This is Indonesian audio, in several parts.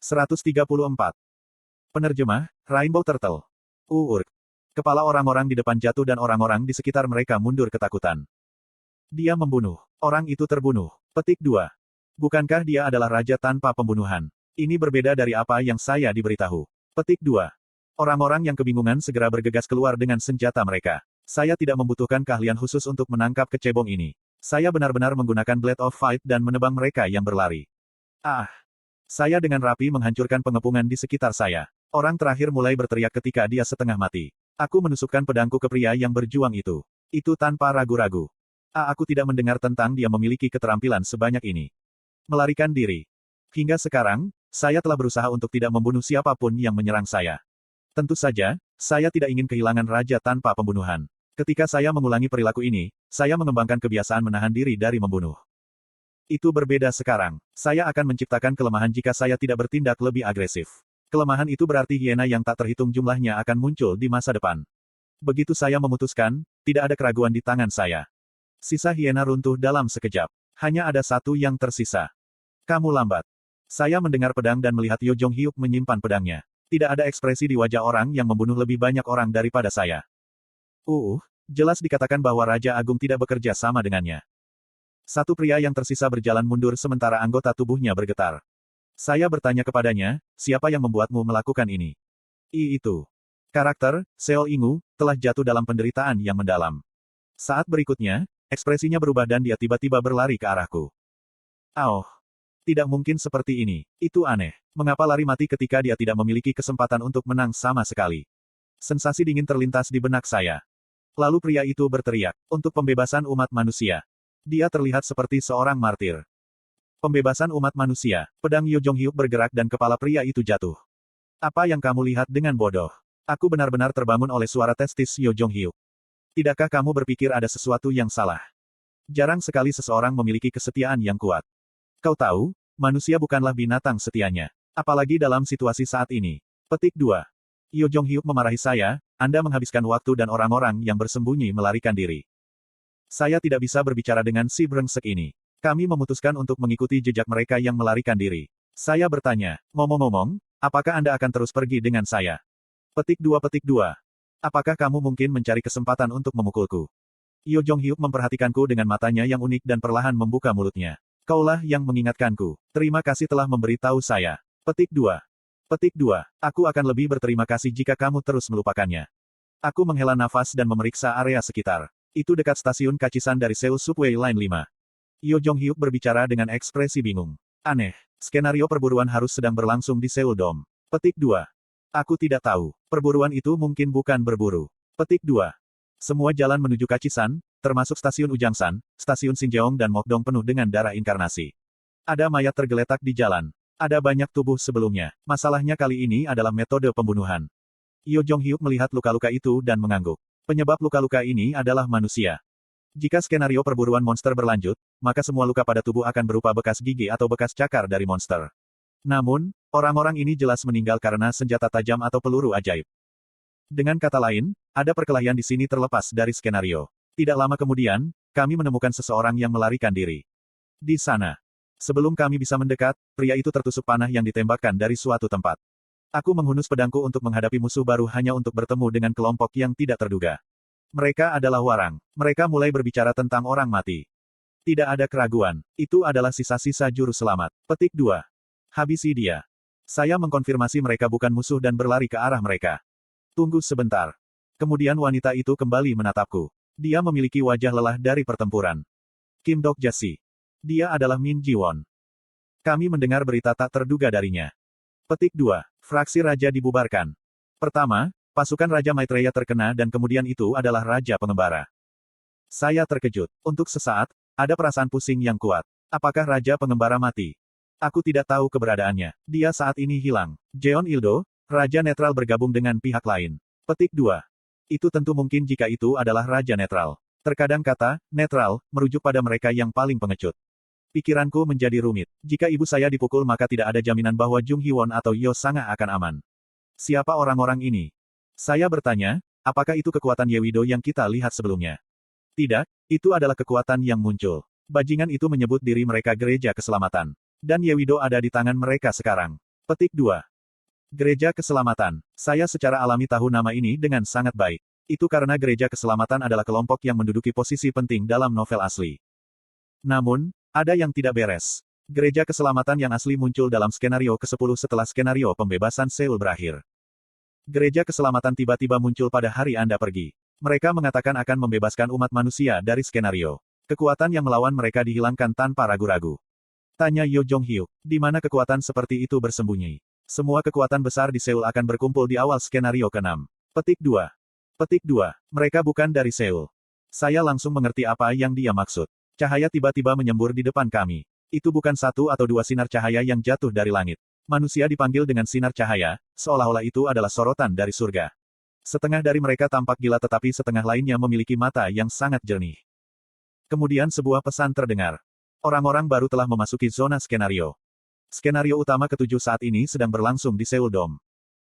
134. Penerjemah, Rainbow Turtle. Urk. Kepala orang-orang di depan jatuh dan orang-orang di sekitar mereka mundur ketakutan. Dia membunuh. Orang itu terbunuh. Petik 2. Bukankah dia adalah raja tanpa pembunuhan? Ini berbeda dari apa yang saya diberitahu. Petik 2. Orang-orang yang kebingungan segera bergegas keluar dengan senjata mereka. Saya tidak membutuhkan keahlian khusus untuk menangkap kecebong ini. Saya benar-benar menggunakan Blade of Fight dan menebang mereka yang berlari. Ah! Saya dengan rapi menghancurkan pengepungan di sekitar saya. Orang terakhir mulai berteriak ketika dia setengah mati. Aku menusukkan pedangku ke pria yang berjuang itu. Itu tanpa ragu-ragu. Aku tidak mendengar tentang dia memiliki keterampilan sebanyak ini. Melarikan diri. Hingga sekarang, saya telah berusaha untuk tidak membunuh siapapun yang menyerang saya. Tentu saja, saya tidak ingin kehilangan raja tanpa pembunuhan. Ketika saya mengulangi perilaku ini, saya mengembangkan kebiasaan menahan diri dari membunuh. Itu berbeda sekarang. Saya akan menciptakan kelemahan jika saya tidak bertindak lebih agresif. Kelemahan itu berarti hiena yang tak terhitung jumlahnya akan muncul di masa depan. Begitu saya memutuskan, tidak ada keraguan di tangan saya. Sisa hiena runtuh dalam sekejap. Hanya ada satu yang tersisa. Kamu lambat. Saya mendengar pedang dan melihat Yo Jong Hyuk menyimpan pedangnya. Tidak ada ekspresi di wajah orang yang membunuh lebih banyak orang daripada saya. Jelas dikatakan bahwa Raja Agung tidak bekerja sama dengannya. Satu pria yang tersisa berjalan mundur sementara anggota tubuhnya bergetar. Saya bertanya kepadanya, siapa yang membuatmu melakukan ini? Itu. Karakter, Seo Ingu, telah jatuh dalam penderitaan yang mendalam. Saat berikutnya, ekspresinya berubah dan dia tiba-tiba berlari ke arahku. Tidak mungkin seperti ini. Itu aneh. Mengapa lari mati ketika dia tidak memiliki kesempatan untuk menang sama sekali? Sensasi dingin terlintas di benak saya. Lalu pria itu berteriak, untuk pembebasan umat manusia. Dia terlihat seperti seorang martir. Pembebasan umat manusia. Pedang Yo Jong Hyuk bergerak dan kepala pria itu jatuh. Apa yang kamu lihat dengan bodoh? Aku benar-benar terbangun oleh suara testis Yo Jong Hyuk. Tidakkah kamu berpikir ada sesuatu yang salah? Jarang sekali seseorang memiliki kesetiaan yang kuat. Kau tahu, manusia bukanlah binatang setianya. Apalagi dalam situasi saat ini. Petik 2. Yo Jong Hyuk memarahi saya, Anda menghabiskan waktu dan orang-orang yang bersembunyi melarikan diri. Saya tidak bisa berbicara dengan si brengsek ini. Kami memutuskan untuk mengikuti jejak mereka yang melarikan diri. Saya bertanya, ngomong-ngomong, apakah Anda akan terus pergi dengan saya? Petik 2. Apakah kamu mungkin mencari kesempatan untuk memukulku? Yo Jong Hyuk memperhatikanku dengan matanya yang unik dan perlahan membuka mulutnya. Kaulah yang mengingatkanku. Terima kasih telah memberitahu saya. Petik 2. Aku akan lebih berterima kasih jika kamu terus melupakannya. Aku menghela nafas dan memeriksa area sekitar. Itu dekat stasiun Kachisan dari Seoul Subway Line 5. Yo Jong Hyuk berbicara dengan ekspresi bingung. Aneh. Skenario perburuan harus sedang berlangsung di Seoul Dome. Petik 2. Aku tidak tahu. Perburuan itu mungkin bukan berburu. Petik 2. Semua jalan menuju Kachisan, termasuk stasiun Ujangsan, stasiun Sinjeong dan Mokdong penuh dengan darah inkarnasi. Ada mayat tergeletak di jalan. Ada banyak tubuh sebelumnya. Masalahnya kali ini adalah metode pembunuhan. Yo Jong Hyuk melihat luka-luka itu dan mengangguk. Penyebab luka-luka ini adalah manusia. Jika skenario perburuan monster berlanjut, maka semua luka pada tubuh akan berupa bekas gigi atau bekas cakar dari monster. Namun, orang-orang ini jelas meninggal karena senjata tajam atau peluru ajaib. Dengan kata lain, ada perkelahian di sini terlepas dari skenario. Tidak lama kemudian, kami menemukan seseorang yang melarikan diri. Di sana. Sebelum kami bisa mendekat, pria itu tertusuk panah yang ditembakkan dari suatu tempat. Aku menghunus pedangku untuk menghadapi musuh baru hanya untuk bertemu dengan kelompok yang tidak terduga. Mereka adalah warang. Mereka mulai berbicara tentang orang mati. Tidak ada keraguan. Itu adalah sisa-sisa juru selamat. Petik 2. Habisi dia. Saya mengkonfirmasi mereka bukan musuh dan berlari ke arah mereka. Tunggu sebentar. Kemudian wanita itu kembali menatapku. Dia memiliki wajah lelah dari pertempuran. Kim Dok Jasi. Dia adalah Min Ji-won. Kami mendengar berita tak terduga darinya. Petik 2. Fraksi Raja dibubarkan. Pertama, pasukan Raja Maitreya terkena dan kemudian itu adalah Raja Pengembara. Saya terkejut. Untuk sesaat, ada perasaan pusing yang kuat. Apakah Raja Pengembara mati? Aku tidak tahu keberadaannya. Dia saat ini hilang. Jeon Il-do, Raja Netral bergabung dengan pihak lain. Petik 2. Itu tentu mungkin jika itu adalah Raja Netral. Terkadang kata, netral, merujuk pada mereka yang paling pengecut. Pikiranku menjadi rumit. Jika ibu saya dipukul maka tidak ada jaminan bahwa Jung Hee-won atau Yo Sanga akan aman. Siapa orang-orang ini? Saya bertanya, apakah itu kekuatan Yewido yang kita lihat sebelumnya? Tidak, itu adalah kekuatan yang muncul. Bajingan itu menyebut diri mereka Gereja Keselamatan. Dan Yewido ada di tangan mereka sekarang. Petik 2. Gereja Keselamatan. Saya secara alami tahu nama ini dengan sangat baik. Itu karena Gereja Keselamatan adalah kelompok yang menduduki posisi penting dalam novel asli. Namun, ada yang tidak beres. Gereja Keselamatan yang asli muncul dalam skenario ke-10 setelah skenario pembebasan Seoul berakhir. Gereja Keselamatan tiba-tiba muncul pada hari Anda pergi. Mereka mengatakan akan membebaskan umat manusia dari skenario. Kekuatan yang melawan mereka dihilangkan tanpa ragu-ragu. Tanya Yo Jong-hyuk, di mana kekuatan seperti itu bersembunyi? Semua kekuatan besar di Seoul akan berkumpul di awal skenario ke-6. Petik 2. Petik 2. Mereka bukan dari Seoul. Saya langsung mengerti apa yang dia maksud. Cahaya tiba-tiba menyembur di depan kami. Itu bukan satu atau dua sinar cahaya yang jatuh dari langit. Manusia dipanggil dengan sinar cahaya, seolah-olah itu adalah sorotan dari surga. Setengah dari mereka tampak gila tetapi setengah lainnya memiliki mata yang sangat jernih. Kemudian sebuah pesan terdengar. Orang-orang baru telah memasuki zona skenario. Skenario utama ke-7 saat ini sedang berlangsung di Seoul Dome.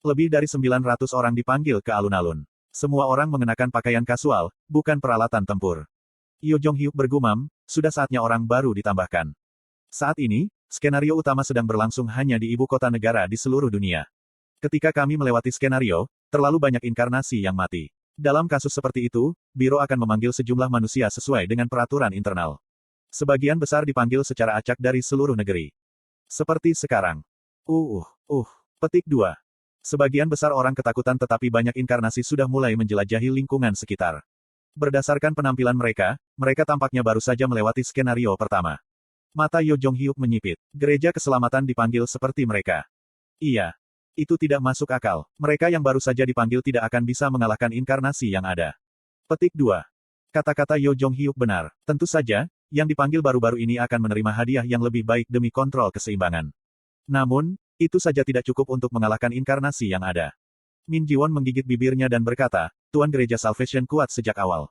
Lebih dari 900 orang dipanggil ke alun-alun. Semua orang mengenakan pakaian kasual, bukan peralatan tempur. Yo Jong-hyuk bergumam, sudah saatnya orang baru ditambahkan. Saat ini, skenario utama sedang berlangsung hanya di ibu kota negara di seluruh dunia. Ketika kami melewati skenario, terlalu banyak inkarnasi yang mati. Dalam kasus seperti itu, Biro akan memanggil sejumlah manusia sesuai dengan peraturan internal. Sebagian besar dipanggil secara acak dari seluruh negeri. Seperti sekarang. Petik 2. Sebagian besar orang ketakutan tetapi banyak inkarnasi sudah mulai menjelajahi lingkungan sekitar. Berdasarkan penampilan mereka, mereka tampaknya baru saja melewati skenario pertama. Mata Yo Jong-hyuk menyipit. Gereja Keselamatan dipanggil seperti mereka. Iya. Itu tidak masuk akal. Mereka yang baru saja dipanggil tidak akan bisa mengalahkan inkarnasi yang ada. Petik 2. Kata-kata Yo Jong-hyuk benar. Tentu saja, yang dipanggil baru-baru ini akan menerima hadiah yang lebih baik demi kontrol keseimbangan. Namun, itu saja tidak cukup untuk mengalahkan inkarnasi yang ada. Min Ji-won menggigit bibirnya dan berkata, Tuan Gereja Salvation kuat sejak awal.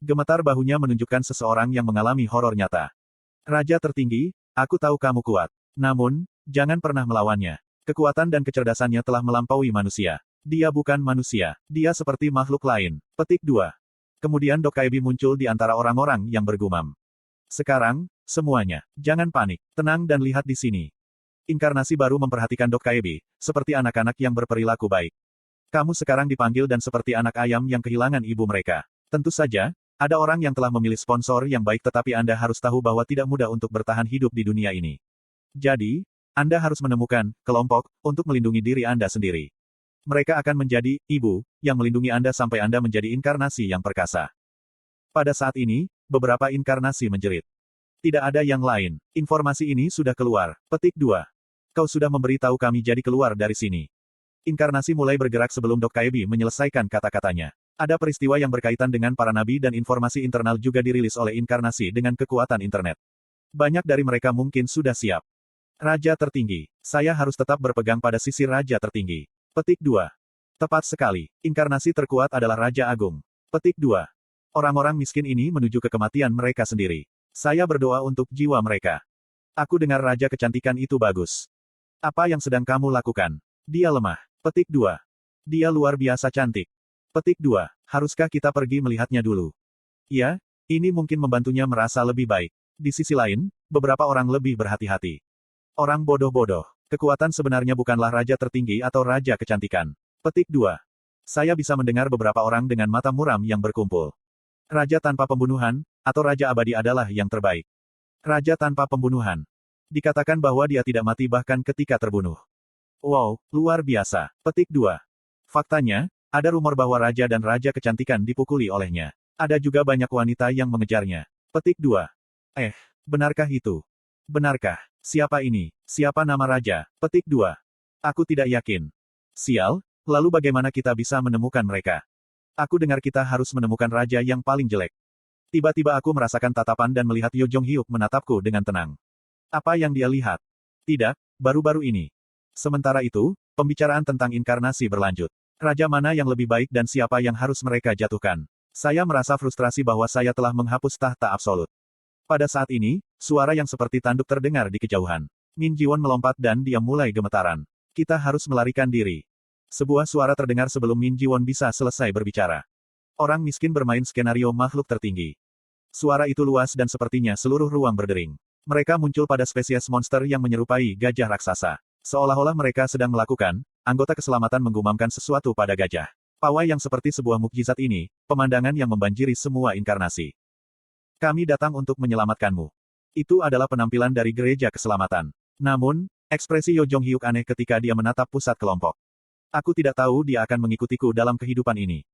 Gemetar bahunya menunjukkan seseorang yang mengalami horor nyata. Raja tertinggi, aku tahu kamu kuat. Namun, jangan pernah melawannya. Kekuatan dan kecerdasannya telah melampaui manusia. Dia bukan manusia. Dia seperti makhluk lain. Petik 2. Kemudian Dok Kaebi muncul di antara orang-orang yang bergumam. Sekarang, semuanya, jangan panik, tenang dan lihat di sini. Inkarnasi baru memperhatikan Dok Kaebi, seperti anak-anak yang berperilaku baik. Kamu sekarang dipanggil dan seperti anak ayam yang kehilangan ibu mereka. Tentu saja, ada orang yang telah memilih sponsor yang baik tetapi Anda harus tahu bahwa tidak mudah untuk bertahan hidup di dunia ini. Jadi, Anda harus menemukan kelompok untuk melindungi diri Anda sendiri. Mereka akan menjadi ibu yang melindungi Anda sampai Anda menjadi inkarnasi yang perkasa. Pada saat ini, beberapa inkarnasi menjerit. Tidak ada yang lain. Informasi ini sudah keluar. Petik 2. Kau sudah memberi tahu kami jadi keluar dari sini. Inkarnasi mulai bergerak sebelum Dok Kaebi menyelesaikan kata-katanya. Ada peristiwa yang berkaitan dengan para nabi dan informasi internal juga dirilis oleh inkarnasi dengan kekuatan internet. Banyak dari mereka mungkin sudah siap. Raja tertinggi. Saya harus tetap berpegang pada sisi Raja tertinggi. Petik 2. Tepat sekali. Inkarnasi terkuat adalah Raja Agung. Petik 2. Orang-orang miskin ini menuju ke kematian mereka sendiri. Saya berdoa untuk jiwa mereka. Aku dengar Raja kecantikan itu bagus. Apa yang sedang kamu lakukan? Dia lemah. Petik 2. Dia luar biasa cantik. Petik 2. Haruskah kita pergi melihatnya dulu? Ya, ini mungkin membantunya merasa lebih baik. Di sisi lain, beberapa orang lebih berhati-hati. Orang bodoh-bodoh. Kekuatan sebenarnya bukanlah Raja tertinggi atau Raja kecantikan. Petik 2. Saya bisa mendengar beberapa orang dengan mata muram yang berkumpul. Raja tanpa pembunuhan, atau Raja abadi adalah yang terbaik. Raja tanpa pembunuhan. Dikatakan bahwa dia tidak mati bahkan ketika terbunuh. Wow, luar biasa. Petik 2. Faktanya, ada rumor bahwa Raja dan Raja kecantikan dipukuli olehnya. Ada juga banyak wanita yang mengejarnya. Petik 2. Benarkah itu? Benarkah? Siapa ini? Siapa nama Raja? Petik 2. Aku tidak yakin. Sial, lalu bagaimana kita bisa menemukan mereka? Aku dengar kita harus menemukan Raja yang paling jelek. Tiba-tiba aku merasakan tatapan dan melihat Yo Jong-hyuk menatapku dengan tenang. Apa yang dia lihat? Tidak, baru-baru ini. Sementara itu, pembicaraan tentang inkarnasi berlanjut. Raja mana yang lebih baik dan siapa yang harus mereka jatuhkan? Saya merasa frustrasi bahwa saya telah menghapus tahta absolut. Pada saat ini, suara yang seperti tanduk terdengar di kejauhan. Min Ji-won melompat dan dia mulai gemetaran. Kita harus melarikan diri. Sebuah suara terdengar sebelum Min Ji-won bisa selesai berbicara. Orang miskin bermain skenario makhluk tertinggi. Suara itu luas dan sepertinya seluruh ruang berdering. Mereka muncul pada spesies monster yang menyerupai gajah raksasa. Seolah-olah mereka sedang melakukan, anggota keselamatan menggumamkan sesuatu pada gajah. Pawai yang seperti sebuah mukjizat ini, pemandangan yang membanjiri semua inkarnasi. Kami datang untuk menyelamatkanmu. Itu adalah penampilan dari gereja keselamatan. Namun, ekspresi Yo Jong Hyuk aneh ketika dia menatap pusat kelompok. Aku tidak tahu dia akan mengikutiku dalam kehidupan ini.